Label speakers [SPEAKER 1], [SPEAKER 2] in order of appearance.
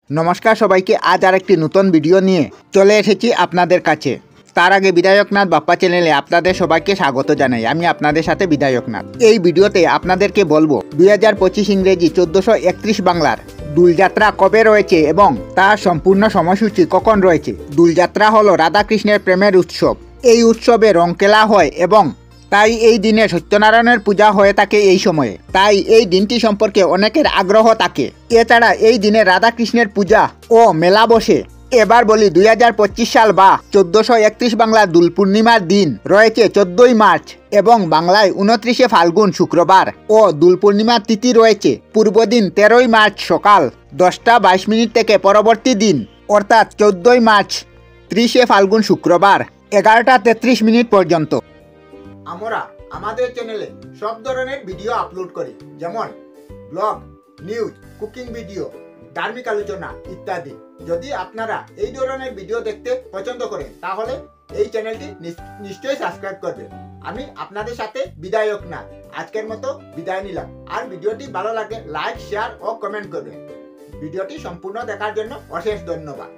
[SPEAKER 1] নমস্কার সবাইকে, আজ আরেকটি নতুন ভিডিও নিয়ে চলে এসেছি আপনাদের কাছে। তার আগে বিধায়কনাথ বাপ্পা চ্যানেলে আপনাদের সবাইকে স্বাগত জানাই। আমি আপনাদের সাথে বিধায়কনাথ। এই ভিডিওতে আপনাদেরকে বলবো 2025 ইংরেজি 1431 বাংলার দোলযাত্রা কবে রয়েছে এবং তার সম্পূর্ণ সময়সূচি কখন রয়েছে। দোলযাত্রা হলো রাধাকৃষ্ণের প্রেমের উৎসব। এই উৎসবে রং খেলা হয় এবং তাই এই দিনে সত্যনারায়ণের পূজা হয়ে থাকে এই সময়ে। তাই এই দিনটি সম্পর্কে অনেকের আগ্রহ থাকে। এছাড়া এই দিনে রাধাকৃষ্ণের পূজা ও মেলা বসে। এবার বলি 2025 সাল বা 1431 বাংলা দোল পূর্ণিমার দিন রয়েছে 14ই মার্চ এবং বাংলায় 29শে ফাল্গুন শুক্রবার ও দোল পূর্ণিমার তিথি রয়েছে পূর্বদিন 13ই মার্চ সকাল 10:22 থেকে পরবর্তী দিন অর্থাৎ 14ই মার্চ 30শে ফাল্গুন শুক্রবার 11:33 পর্যন্ত। আমরা আমাদের চ্যানেলে সব ধরনের ভিডিও আপলোড করি, যেমন ব্লগ, নিউজ, কুকিং ভিডিও, ধার্মিক আলোচনা ইত্যাদি। যদি আপনারা এই ধরনের ভিডিও দেখতে পছন্দ করেন তাহলে এই চ্যানেলটি নিশ্চয়ই সাবস্ক্রাইব করবেন। আমি আপনাদের সাথে বিধায়কনাথ আজকের মতো বিদায় নিলাম। আর ভিডিওটি ভালো লাগে লাইক, শেয়ার ও কমেন্ট করবেন। ভিডিওটি সম্পূর্ণ দেখার জন্য অশেষ ধন্যবাদ।